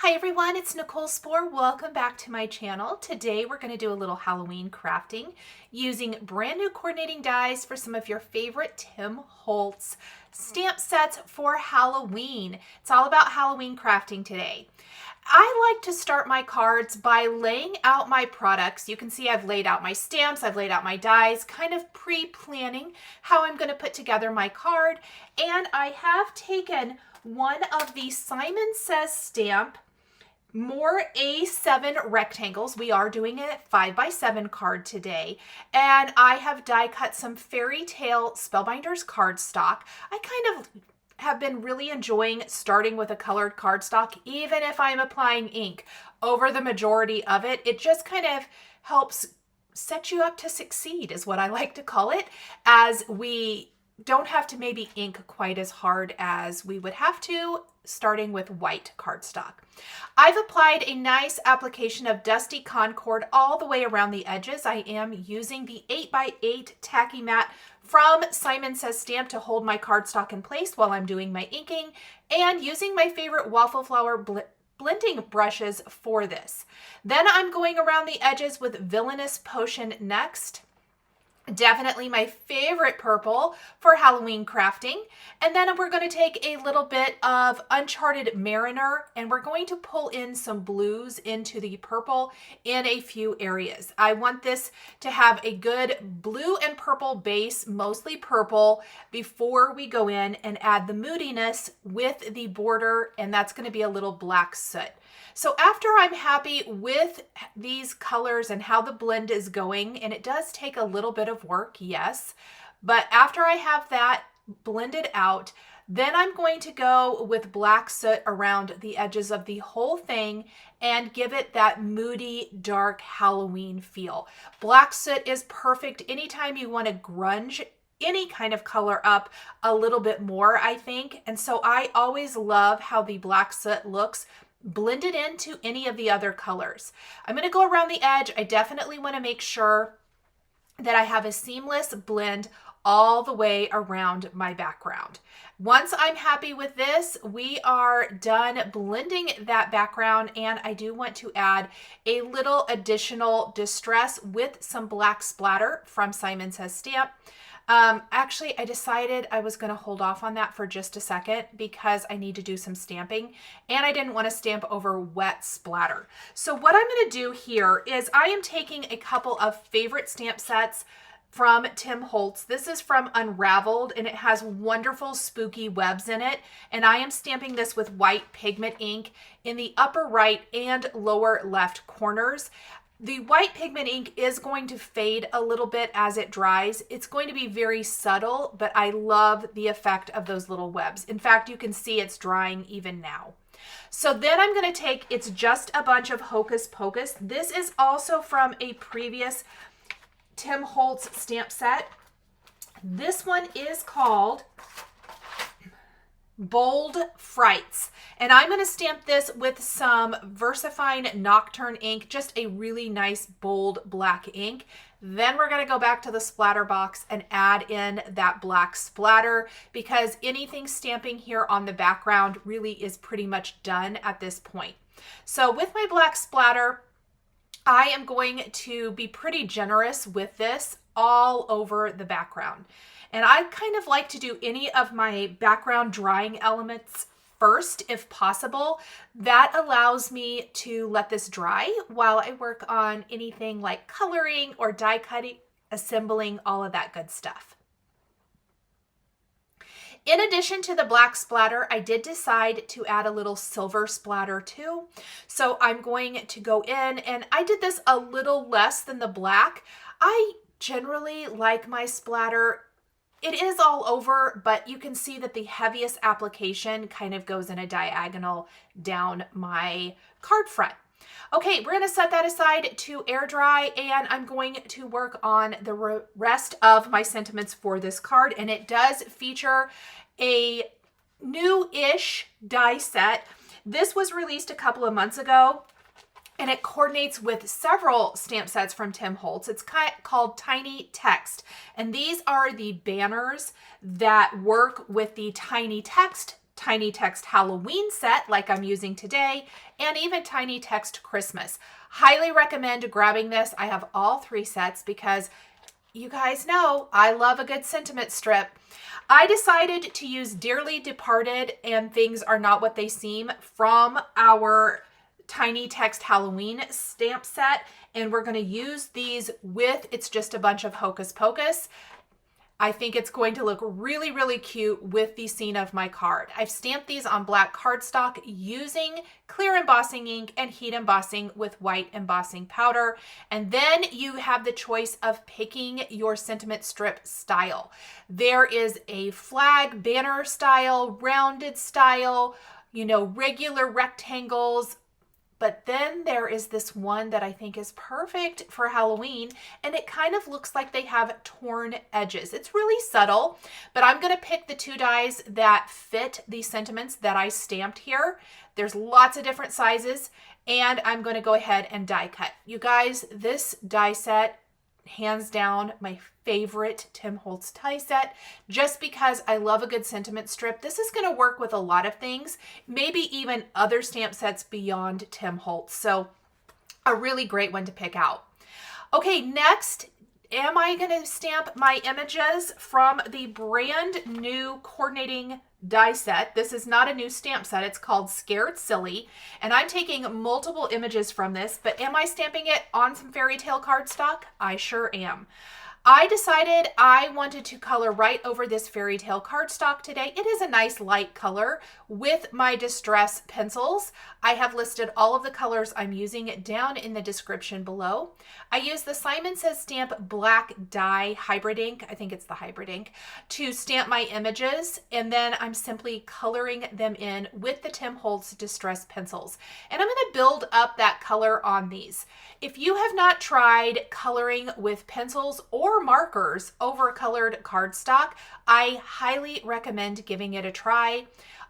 Hi everyone, it's Nichol Spohr. Welcome back to my channel. Today we're going to do a little Halloween crafting using brand new coordinating dies for some of your favorite Tim Holtz stamp sets for Halloween. It's all about Halloween crafting today. I like to start my cards by laying out my products. You can see I've laid out my stamps, I've laid out my dies, kind of pre-planning how I'm going to put together my card. And I have taken one of the Simon Says stamp more A7 rectangles. We are doing a 5x7 card today. And I have die cut some Fairy Tale Spellbinders cardstock. I kind of have been really enjoying starting with a colored cardstock, even if I'm applying ink over the majority of it. It just kind of helps set you up to succeed, is what I like to call it, as we don't have to maybe ink quite as hard as we would have to starting with white cardstock. I've applied a nice application of Dusty Concord all the way around the edges. I am using the 8x8 tacky mat from Simon Says Stamp to hold my cardstock in place while I'm doing my inking, and using my favorite waffle flower blending brushes for this. Then I'm going around the edges with Villainous Potion next. Definitely my favorite purple for Halloween crafting. And then we're going to take a little bit of Uncharted Mariner and we're going to pull in some blues into the purple in a few areas. I want this to have a good blue and purple base, mostly purple, before we go in and add the moodiness with the border, and that's going to be a little black soot. So after I'm happy with these colors and how the blend is going, and it does take a little bit of work, yes, but after I have that blended out, then I'm going to go with black soot around the edges of the whole thing and give it that moody, dark Halloween feel. Black soot is perfect anytime you want to grunge any kind of color up a little bit more, I think. And so I always love how the black soot looks blended into any of the other colors. I'm going to go around the edge. I definitely want to make sure that I have a seamless blend all the way around my background. Once I'm happy with this, we are done blending that background, and I do want to add a little additional distress with some black splatter from Simon Says Stamp. Actually, I decided I was going to hold off on that for just a second because I need to do some stamping and I didn't want to stamp over wet splatter. So what I'm going to do here is I am taking a couple of favorite stamp sets from Tim Holtz. This is from Unraveled and it has wonderful spooky webs in it. And I am stamping this with white pigment ink in the upper right and lower left corners. The white pigment ink is going to fade a little bit as it dries. It's going to be very subtle, but I love the effect of those little webs. In fact, you can see it's drying even now. So then I'm going to take, it's just a bunch of Hocus Pocus. This is also from a previous Tim Holtz stamp set. This one is called Bold Frights, and I'm going to stamp this with some VersaFine Nocturne ink, just a really nice bold black ink. Then we're going to go back to the splatter box and add in that black splatter, because anything stamping here on the background really is pretty much done at this point. So with my black splatter, I am going to be pretty generous with this all over the background. And I kind of like to do any of my background drying elements first, if possible. That allows me to let this dry while I work on anything like coloring or die cutting, assembling, all of that good stuff. In addition to the black splatter, I did decide to add a little silver splatter too. So I'm going to go in, and I did this a little less than the black. I generally like my splatter. It is all over, but you can see that the heaviest application kind of goes in a diagonal down my card front. Okay, we're going to set that aside to air dry, and I'm going to work on the rest of my sentiments for this card. And it does feature a new-ish die set. This was released a couple of months ago, and it coordinates with several stamp sets from Tim Holtz. It's called Tiny Text, and these are the banners that work with the tiny text Tiny Text Halloween set like I'm using today, and even Tiny Text Christmas. Highly recommend grabbing this. I have all 3 sets because you guys know I love a good sentiment strip. I decided to use Dearly Departed and Things Are Not What They Seem from our Tiny Text Halloween stamp set, and we're going to use these with It's Just a Bunch of Hocus Pocus. I think it's going to look really, really cute with the scene of my card. I've stamped these on black cardstock using clear embossing ink and heat embossing with white embossing powder. And then you have the choice of picking your sentiment strip style. There is a flag, banner style, rounded style, regular rectangles. But then there is this one that I think is perfect for Halloween, and it kind of looks like they have torn edges. It's really subtle, but I'm going to pick the 2 dies that fit the sentiments that I stamped here. There's lots of different sizes, and I'm going to go ahead and die cut. You guys, this die set, hands down, my favorite Tim Holtz die set, just because I love a good sentiment strip. This is going to work with a lot of things, maybe even other stamp sets beyond Tim Holtz. So a really great one to pick out. Okay, next, am I going to stamp my images from the brand new coordinating die set? This is not a new stamp set. It's called Scared Silly, and I'm taking multiple images from this, but am I stamping it on some fairy tale cardstock? I sure am. I decided I wanted to color right over this fairy tale cardstock today. It is a nice light color with my distress pencils. I have listed all of the colors I'm using down in the description below. I use the Simon Says Stamp Black Dye Hybrid Ink, I think it's the hybrid ink, to stamp my images, and then I'm simply coloring them in with the Tim Holtz Distress pencils. And I'm going to build up that color on these. If you have not tried coloring with pencils or markers over colored cardstock, I highly recommend giving it a try.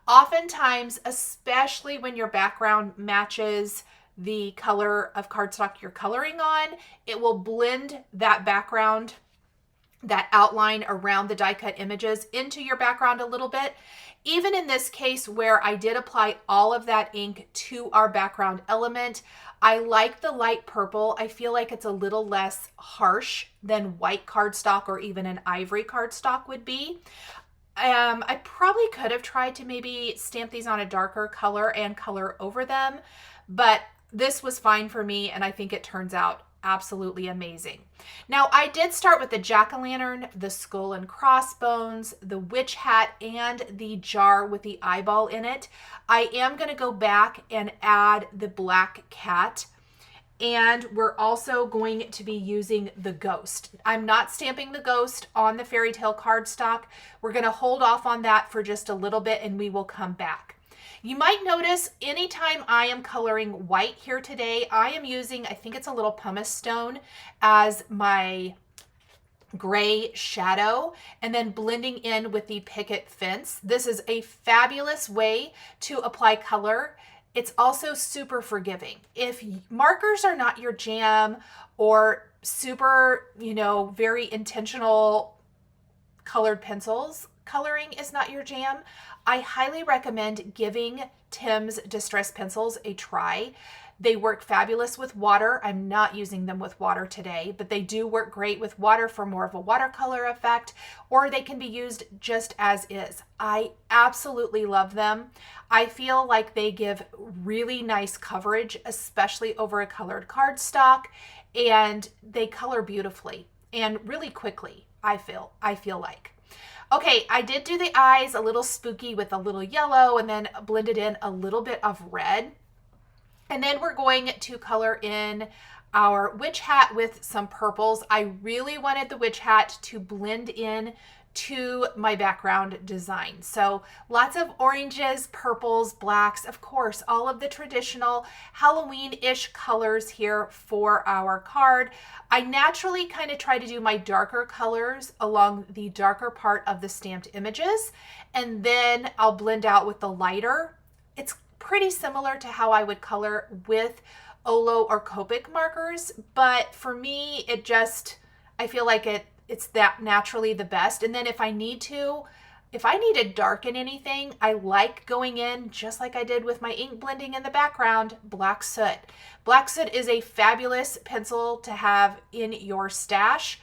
Oftentimes, especially when your background matches the color of cardstock you're coloring on, it will blend that background, that outline around the die cut images into your background a little bit. Even in this case where I did apply all of that ink to our background element, I like the light purple. I feel like it's a little less harsh than white cardstock or even an ivory cardstock would be. I probably could have tried to maybe stamp these on a darker color and color over them, but this was fine for me, and I think it turns out absolutely amazing. Now, I did start with the jack-o'-lantern, the skull and crossbones, the witch hat, and the jar with the eyeball in it. I am going to go back and add the black cat, and we're also going to be using the ghost. I'm not stamping the ghost on the fairy tale cardstock. We're going to hold off on that for just a little bit, and we will come back. You might notice anytime I am coloring white here today, I am using, I think it's a little pumice stone as my gray shadow, and then blending in with the Picket fence. This is a fabulous way to apply color. It's also super forgiving. If markers are not your jam, or super, very intentional colored pencils, coloring is not your jam, I highly recommend giving Tim's Distress pencils a try. They work fabulous with water. I'm not using them with water today, but they do work great with water for more of a watercolor effect, or they can be used just as is. I absolutely love them. I feel like they give really nice coverage, especially over a colored cardstock, and they color beautifully and really quickly, I feel like. Okay, I did do the eyes a little spooky with a little yellow, and then blended in a little bit of red. And then we're going to color in our witch hat with some purples. I really wanted the witch hat to blend in to my background design. So lots of oranges, purples, blacks, of course, all of the traditional Halloween-ish colors here for our card. I naturally kind of try to do my darker colors along the darker part of the stamped images, and then I'll blend out with the lighter. It's pretty similar to how I would color with Olo or Copic markers, but for me, I feel like it's that naturally the best. And then if I need to, if I need to darken anything, I like going in, just like I did with my ink blending in the background, black soot. Black soot is a fabulous pencil to have in your stash.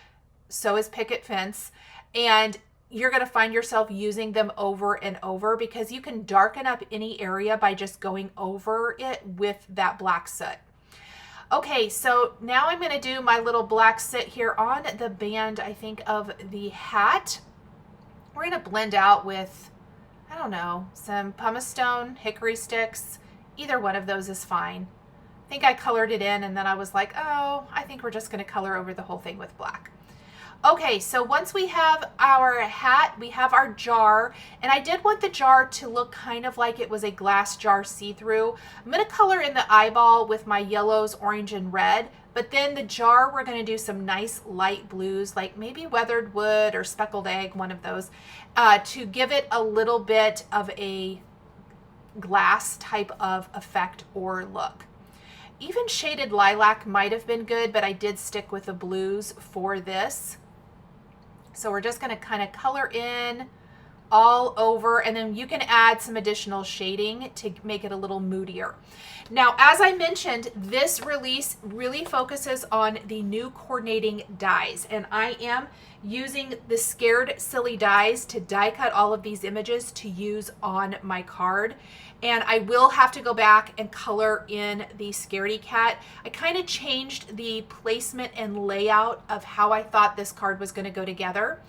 So is Picket Fence. And you're going to find yourself using them over and over because you can darken up any area by just going over it with that black soot. Okay, so now I'm going to do my little black soot here on the band, I think, of the hat. We're going to blend out with, I don't know, some pumice stone, hickory sticks. Either one of those is fine. I think I colored it in and then I was like, oh, I think we're just going to color over the whole thing with black. Okay, so once we have our hat, we have our jar, and I did want the jar to look kind of like it was a glass jar see-through. I'm going to color in the eyeball with my yellows, orange, and red, but then the jar, we're going to do some nice light blues, like maybe weathered wood or speckled egg, one of those, to give it a little bit of a glass type of effect or look. Even shaded lilac might have been good, but I did stick with the blues for this. So we're just going to kind of color in all over, and then you can add some additional shading to make it a little moodier. Now, as I mentioned, this release really focuses on the new coordinating dies, and I am using the Scared Silly dies to die cut all of these images to use on my card. And I will have to go back and color in the Scaredy Cat. I kind of changed the placement and layout of how I thought this card was going to go together.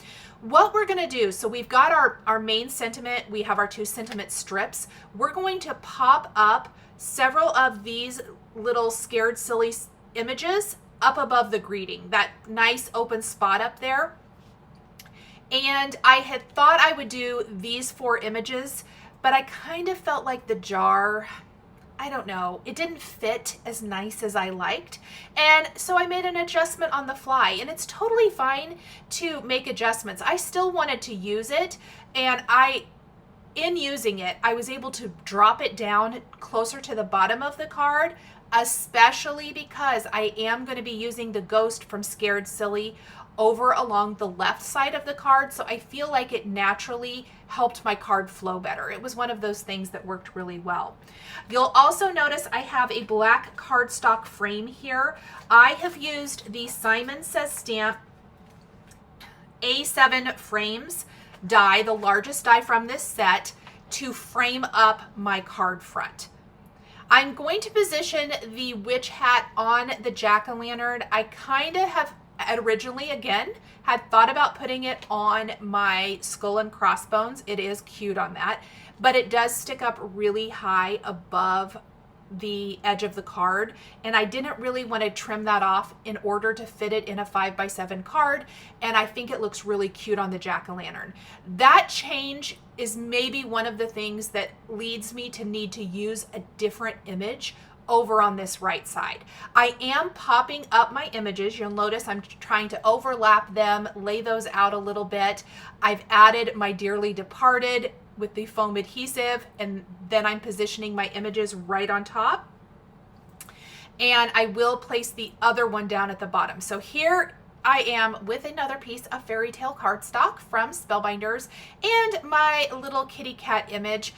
What we're going to do, so we've got our main sentiment, we have our 2 sentiment strips. We're going to pop up several of these little Scared Silly images up above the greeting, that nice open spot up there. And I had thought I would do these 4 images, but I kind of felt like the jar, I don't know, it didn't fit as nice as I liked. And so I made an adjustment on the fly, and it's totally fine to make adjustments. I still wanted to use it, and in using it, I was able to drop it down closer to the bottom of the card, especially because I am going to be using the ghost from Scared Silly over along the left side of the card, so I feel like it naturally helped my card flow better. It was one of those things that worked really well. You'll also notice I have a black cardstock frame here. I have used the Simon Says Stamp A7 frames die, the largest die from this set, to frame up my card front. I'm going to position the witch hat on the jack-o'-lantern. I kind of have originally, again, had thought about putting it on my skull and crossbones. It is cute on that, but it does stick up really high above the edge of the card, and I didn't really want to trim that off in order to fit it in a 5x7 card, and I think it looks really cute on the jack-o'-lantern. That change is maybe one of the things that leads me to need to use a different image over on this right side. I am popping up my images. You'll notice I'm trying to overlap them, lay those out a little bit. I've added my Dearly Departed with the foam adhesive, and then I'm positioning my images right on top. And I will place the other one down at the bottom. So here I am with another piece of fairy tale cardstock from Spellbinders and my little kitty cat image.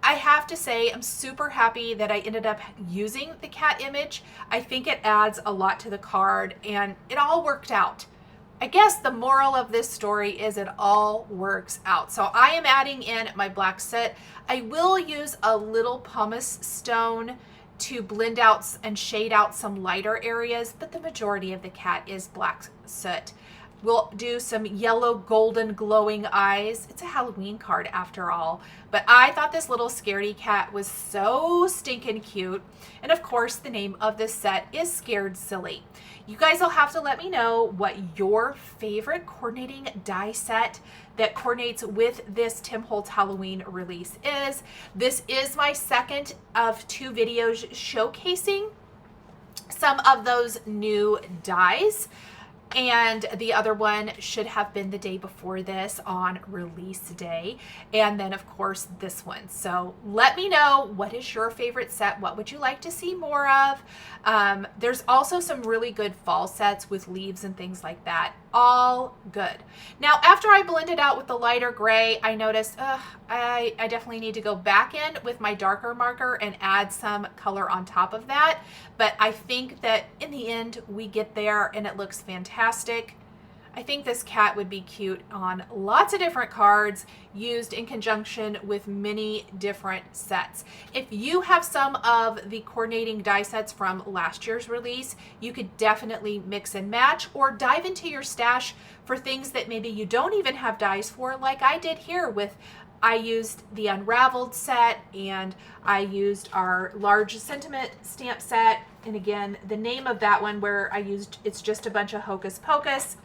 I have to say, I'm super happy that I ended up using the cat image. I think it adds a lot to the card, and it all worked out. I guess the moral of this story is it all works out. So I am adding in my black soot. I will use a little pumice stone to blend out and shade out some lighter areas, but the majority of the cat is black soot. We'll do some yellow golden glowing eyes. It's a Halloween card after all. But I thought this little Scaredy Cat was so stinking cute. And of course, the name of this set is Scared Silly. You guys will have to let me know what your favorite coordinating die set that coordinates with this Tim Holtz Halloween release is. This is my second of 2 videos showcasing some of those new dies. and the other one should have been the day before this on release day, and then of course this one. So let me know, what is your favorite set? What would you like to see more of? There's also some really good fall sets with leaves and things like that. All good. Now, after I blended out with the lighter gray, I noticed I definitely need to go back in with my darker marker and add some color on top of that. But I think that in the end, we get there and it looks fantastic. I think this cat would be cute on lots of different cards used in conjunction with many different sets. If you have some of the coordinating die sets from last year's release, you could definitely mix and match or dive into your stash for things that maybe you don't even have dies for, like I did here with, I used the Unraveled set and I used our large sentiment stamp set. And again, the name of that one where I used, it's just a bunch of hocus pocus.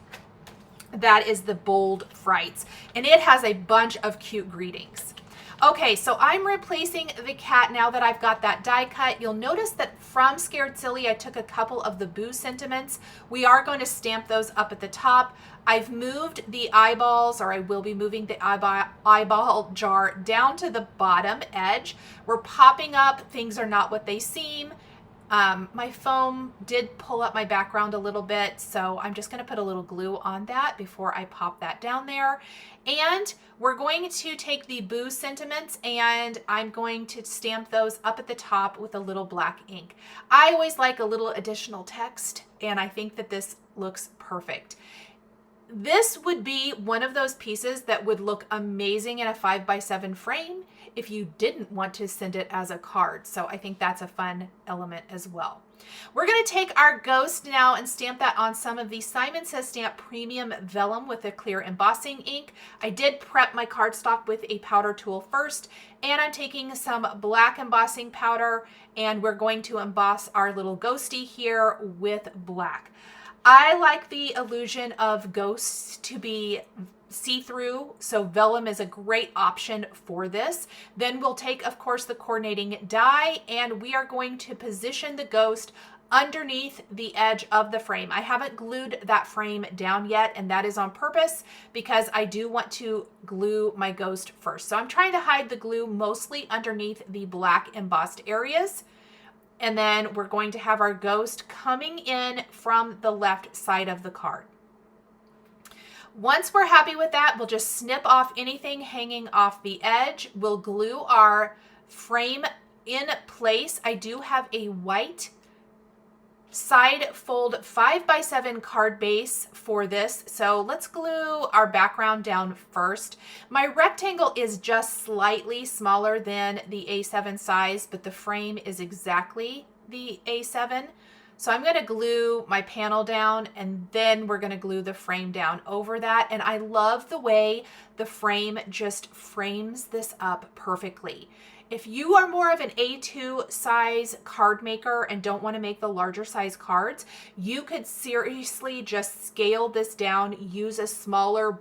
That is the bold Frights, and it has a bunch of cute greetings. Okay, so I'm replacing the cat now that I've got that die cut. You'll notice that from Scared Silly, I took a couple of the Boo sentiments. We are going to stamp those up at the top. I've moved the eyeballs, or I will be moving the eyeball jar down to the bottom edge. We're popping up Things Are Not What They Seem. My foam did pull up my background a little bit, so I'm just going to put a little glue on that before I pop that down there. And we're going to take the Boo sentiments and I'm going to stamp those up at the top with a little black ink. I always like a little additional text, and I think that this looks perfect. This would be one of those pieces that would look amazing in a 5x7 frame if you didn't want to send it as a card. So I think that's a fun element as well. We're going to take our ghost now and stamp that on some of the Simon Says Stamp Premium Vellum with a clear embossing ink. I did prep my cardstock with a powder tool first, and I'm taking some black embossing powder, and we're going to emboss our little ghosty here with black. I like the illusion of ghosts to be see-through, so vellum is a great option for this. Then we'll take, of course, the coordinating die, and we are going to position the ghost underneath the edge of the frame. I haven't glued that frame down yet, and that is on purpose because I do want to glue my ghost first. So I'm trying to hide the glue mostly underneath the black embossed areas. And then we're going to have our ghost coming in from the left side of the card. Once we're happy with that, we'll just snip off anything hanging off the edge. We'll glue our frame in place. I do have a white side fold 5x7 card base for this. So let's glue our background down first. My rectangle is just slightly smaller than the A7 size, but the frame is exactly the A7. So I'm going to glue my panel down, and then we're going to glue the frame down over that. And I love the way the frame just frames this up perfectly. If you are more of an A2 size card maker and don't want to make the larger size cards, you could seriously just scale this down, use a smaller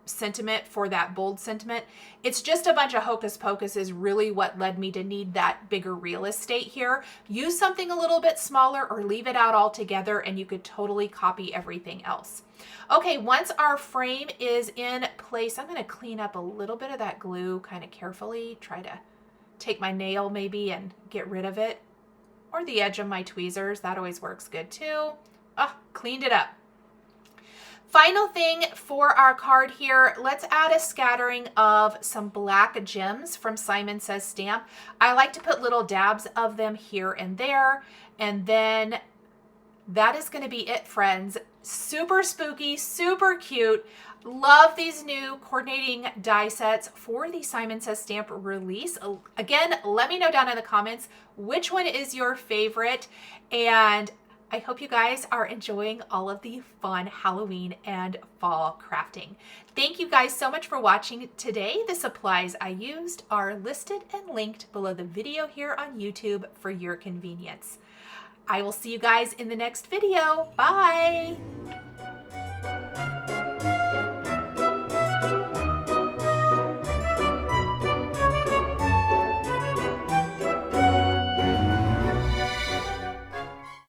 sentiment for that bold sentiment. It's just a bunch of hocus pocus is really what led me to need that bigger real estate here. Use something a little bit smaller or leave it out altogether and you could totally copy everything else. Okay, once our frame is in place, I'm going to clean up a little bit of that glue kind of carefully, try to take my nail maybe and get rid of it, or the edge of my tweezers. That always works good too. Oh, cleaned it up. Final thing for our card here, let's add a scattering of some black gems from Simon Says Stamp. I like to put little dabs of them here and there, and then that is going to be it, friends. Super spooky, super cute. Love these new coordinating die sets for the Simon Says Stamp release. Again, let me know down in the comments which one is your favorite, and I hope you guys are enjoying all of the fun Halloween and fall crafting. Thank you guys so much for watching today. The supplies I used are listed and linked below the video here on YouTube for your convenience. I will see you guys in the next video. Bye!